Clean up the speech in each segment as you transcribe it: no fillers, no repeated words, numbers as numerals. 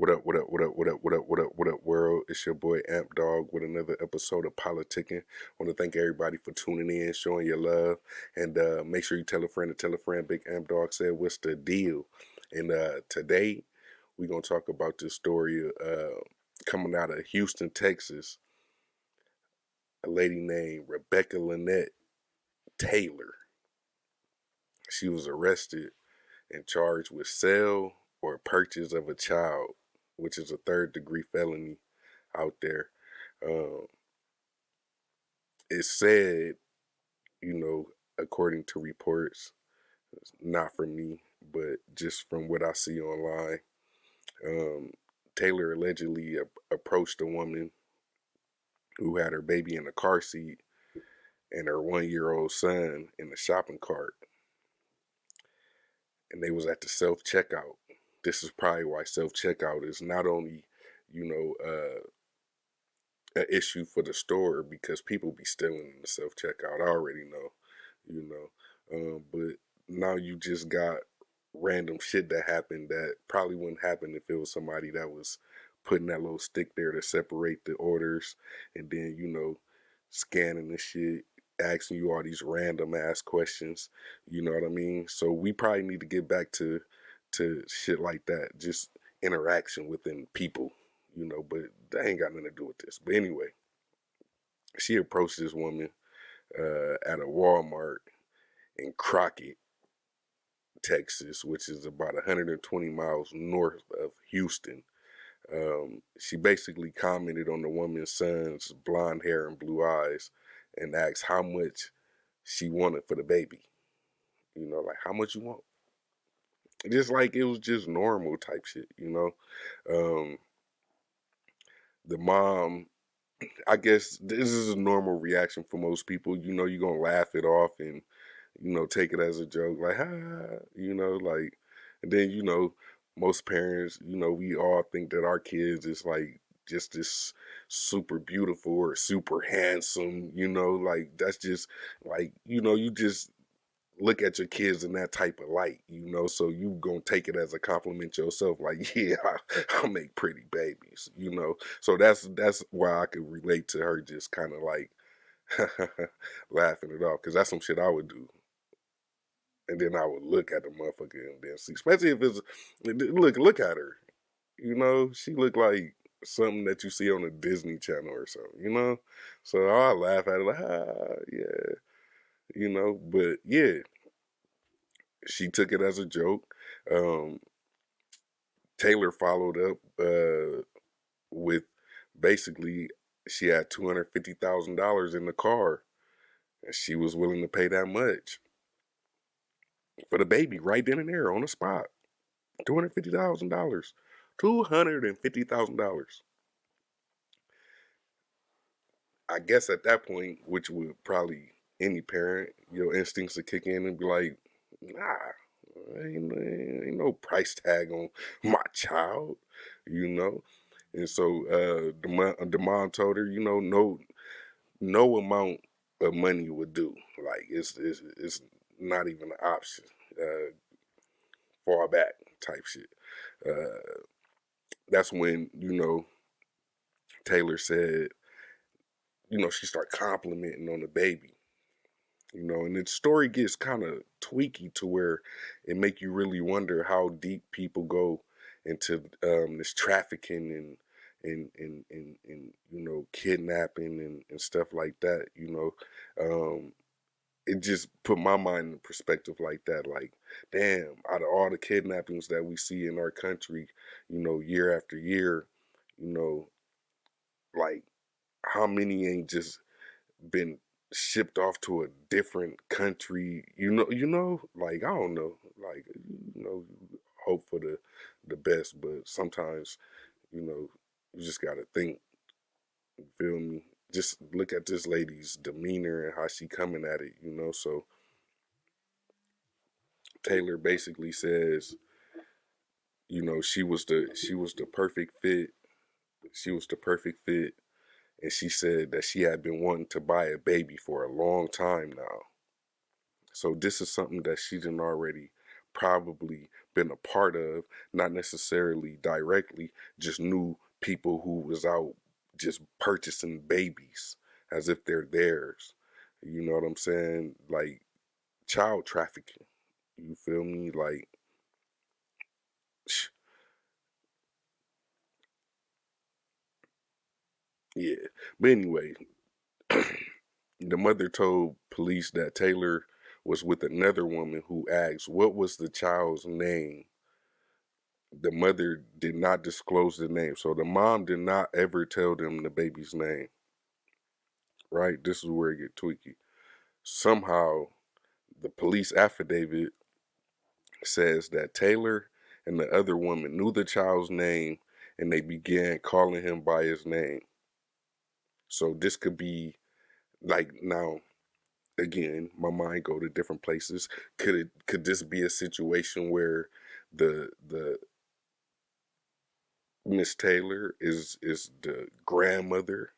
What up, what up, what up, what up, what up, what up, what up, world? It's your boy Amp Dog with another episode of Politickin. I want to thank everybody for tuning in, showing your love, and make sure you tell a friend to tell a friend. Big Amp Dog said, what's the deal? And today, we're going to talk about this story coming out of Houston, Texas. A lady named Rebecca Lynette Taylor. She was arrested and charged with sale or purchase of a child, which is a third-degree felony out there. Um, it's said, according to reports, not from me, but just from what I see online, um, Taylor allegedly approached a woman who had her baby in a car seat and her 1-year-old son in the shopping cart, and they was at the self-checkout. This is probably why self-checkout is not only, you know, an issue for the store, because people be stealing in the self-checkout. I already know, but now you just got random shit that happened that probably wouldn't happen if it was somebody that was putting that little stick there to separate the orders, and then scanning the shit, asking you all these random ass questions. You know what I mean? So we probably need to get back to shit like that, just interaction within people. But that ain't got nothing to do with this. But anyway, she approached this woman at a Walmart in Crockett, Texas, which is about 120 miles north of Houston. She basically commented on the woman's son's blonde hair and blue eyes and asked how much she wanted for the baby. Like, how much you want? Just like it was just normal type shit. Um, the mom, I guess this is a normal reaction for most people. You're going to laugh it off and, take it as a joke, like, like, and then, most parents, we all think that our kids is like just this super beautiful or super handsome, like that's just like, you just look at your kids in that type of light, so you gonna take it as a compliment yourself, like, yeah, I make pretty babies, so that's why I could relate to her just kind of like laughing it off, because that's some shit I would do. And then I would look at the motherfucker and then see, especially if it's, look at her, she look like something that you see on a Disney Channel or something. So I laugh at it like, yeah, but yeah, she took it as a joke. Um, Taylor followed up with basically she had $250,000 in the car, and she was willing to pay that much for the baby right then and there on the spot. $250,000. $250,000. I guess at that point, which would probably any parent, your instincts would kick in and be like, nah, ain't no price tag on my child, you know. And so the mom told her, no amount of money would do. Like it's not even an option. Fall back type shit. Uh, that's when Taylor said, she started complimenting on the baby. And the story gets kind of tweaky to where it make you really wonder how deep people go into this trafficking and kidnapping and stuff like that. It just put my mind in perspective like that. Like, damn, out of all the kidnappings that we see in our country, year after year, you know, like how many ain't just been shipped off to a different country, like, I don't know, like, hope for the best, but sometimes, you just gotta think, you feel me? Just look at this lady's demeanor and how she coming at it, so Taylor basically says, she was the perfect fit. She was the perfect fit, and she said that she had been wanting to buy a baby for a long time now. So this is something that she done already probably been a part of, not necessarily directly, just knew people who was out just purchasing babies as if they're theirs. You know what I'm saying? Like child trafficking. You feel me? Like, yeah. But anyway, the mother told police that Taylor was with another woman who asked what was the child's name. The mother did not disclose the name. So the mom did not ever tell them the baby's name. Right? This is where it get tweaky. Somehow the police affidavit says that Taylor and the other woman knew the child's name and they began calling him by his name. So this could be like now again, my mind go to different places. Could this be a situation where the Miss Taylor is the grandmother,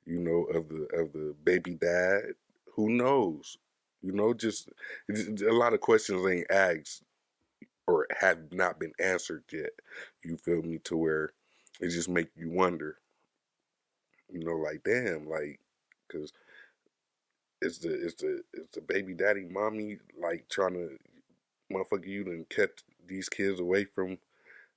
you know, of the baby dad? Who knows? You know, just a lot of questions ain't asked or have not been answered yet. You feel me? To where it just make you wonder. You know, like damn, like because is the baby daddy mommy like trying to motherfucker you done kept these kids away from,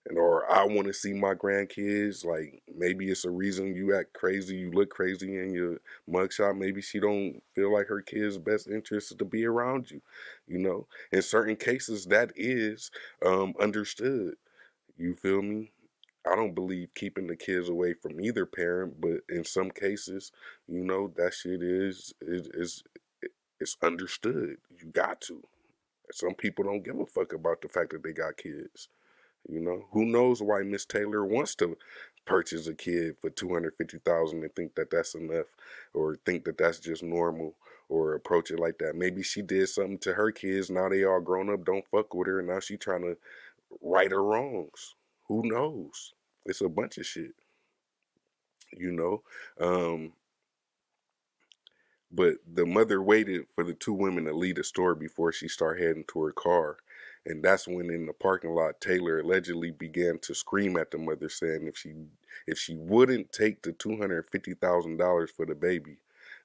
and or I want to see my grandkids. Like maybe it's a reason you act crazy, you look crazy in your mugshot. Maybe she don't feel like her kids' best interest is to be around you. You know, in certain cases that is understood. You feel me? I don't believe keeping the kids away from either parent, but in some cases, you know, that shit is it's understood. You got to. Some people don't give a fuck about the fact that they got kids. You know, who knows why Miss Taylor wants to purchase a kid for 250,000 and think that that's enough, or think that that's just normal, or approach it like that. Maybe she did something to her kids. Now they all grown up, don't fuck with her, and now she trying to right her wrongs. Who knows? It's a bunch of shit. You know, um, but the mother waited for the two women to leave the store before she started heading to her car. And that's when in the parking lot Taylor allegedly began to scream at the mother saying if she wouldn't take the $250,000 for the baby,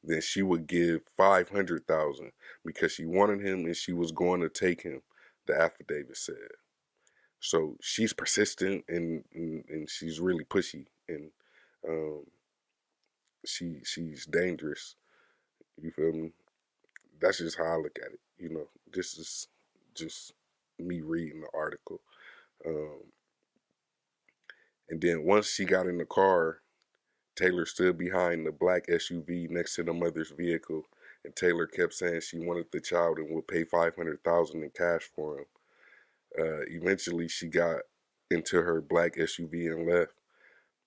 then she would give 500,000 because she wanted him and she was going to take him, the affidavit said. So she's persistent and she's really pushy and um, she's dangerous. You feel me? That's just how I look at it. You know, this is just me reading the article. Um, and then once she got in the car, Taylor stood behind the black SUV next to the mother's vehicle, and Taylor kept saying she wanted the child and would pay 500,000 in cash for him. Eventually, she got into her black SUV and left.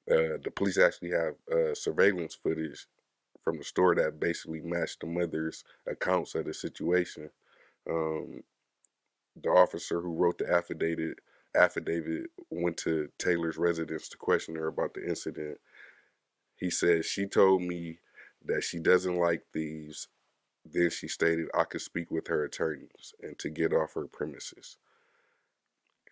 The police actually have surveillance footage from the store that basically matched the mother's accounts of the situation. Um, the officer who wrote the affidavit went to Taylor's residence to question her about the incident. He said she told me that she doesn't like thieves. Then she stated I could speak with her attorneys and to get off her premises.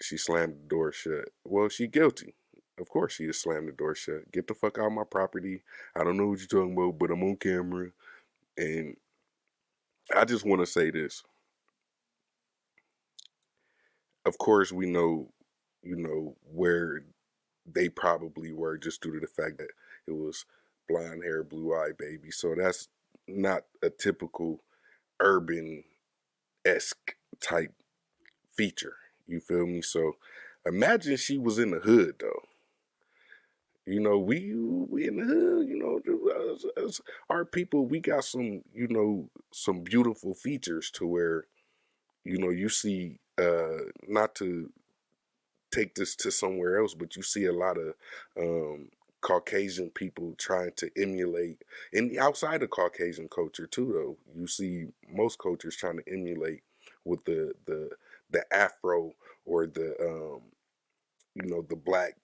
She slammed the door shut. Well, she guilty. Of course she just slammed the door shut. Get the fuck out of my property. I don't know what you're talking about, but I'm on camera. And I just want to say this. Of course we know, you know, where they probably were just due to the fact that it was blonde hair, blue eye baby. So that's not a typical urban esque type feature. You feel me? So imagine she was in the hood though. You know, we in the hood. You know, as our people, we got some, you know, some beautiful features to where, you know, you see. Not to take this to somewhere else, but you see a lot of um, Caucasian people trying to emulate, and outside of Caucasian culture too. Though you see most cultures trying to emulate with the Afro or the you know the black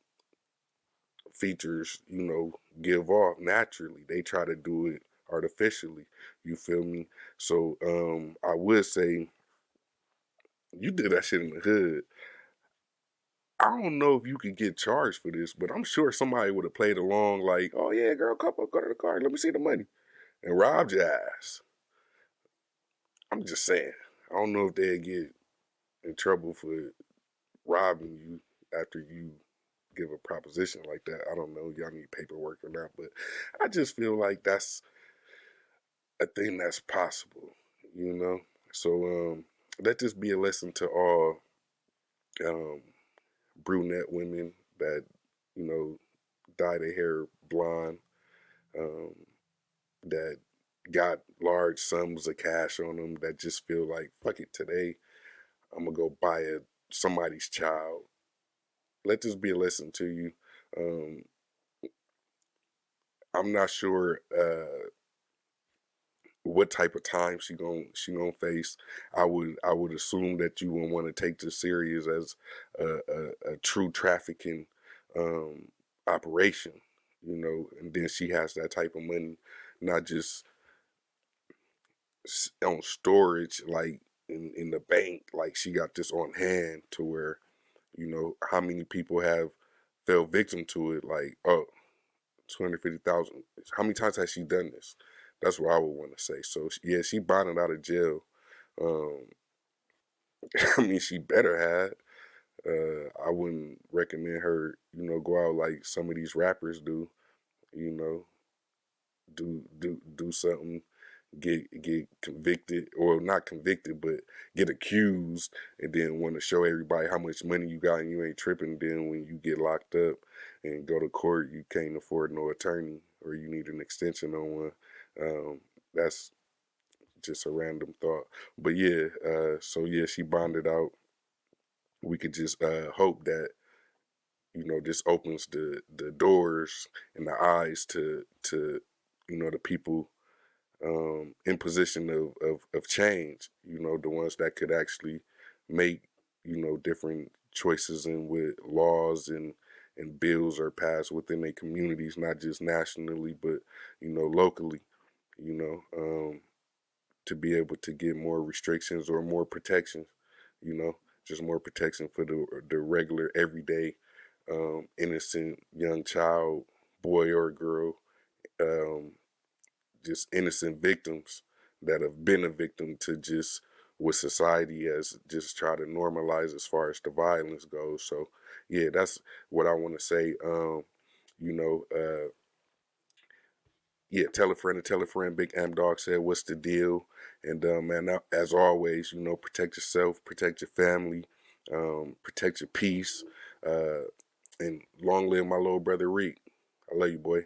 features. You know, give off naturally. They try to do it artificially. You feel me? So I would say you did that shit in the hood. I don't know if you could get charged for this, but I'm sure somebody would have played along like, oh yeah, girl, come on, go to the car, let me see the money, and robbed your ass. I'm just saying. I don't know if they'd get in trouble for robbing you after you give a proposition like that. I don't know. Y'all need paperwork or not, but I just feel like that's a thing that's possible, you know? So let this be a lesson to all um, brunette women that, you know, dye their hair blonde, um, that got large sums of cash on them, that just feel like, fuck it, today I'm gonna go buy somebody's child. Let this be a lesson to you. Um, I'm not sure what type of time she gonna face. I would assume that you would want to take this serious as a true trafficking um, operation, you know. And then she has that type of money, not just on storage, like in the bank. Like she got this on hand to where, you know, how many people have fell victim to it? Like, oh, 250,000. How many times has she done this? That's what I would want to say. So yeah, she bonded out of jail. Um, I mean, she better have. I wouldn't recommend her, you know, go out like some of these rappers do. You know, do something, get convicted, or not convicted, but get accused, and then want to show everybody how much money you got, and you ain't tripping. Then when you get locked up and go to court, you can't afford no attorney, or you need an extension on one. That's just a random thought. But yeah, so yeah, she bonded out. We could just hope that, you know, this opens the doors and the eyes to you know, the people in position of change, you know, the ones that could actually make, you know, different choices and with laws and bills are passed within their communities, not just nationally, but, you know, locally, you know, to be able to get more restrictions or more protections, you know, just more protection for the regular, everyday, innocent young child, boy or girl, um, just innocent victims that have been a victim to just what society has just try to normalize as far as the violence goes. So yeah, that's what I want to say. You know, yeah, tell a friend to tell a friend. Big M Dog said, "What's the deal?" And man, as always, you know, protect yourself, protect your family, protect your peace, and long live my little brother Reek. I love you, boy.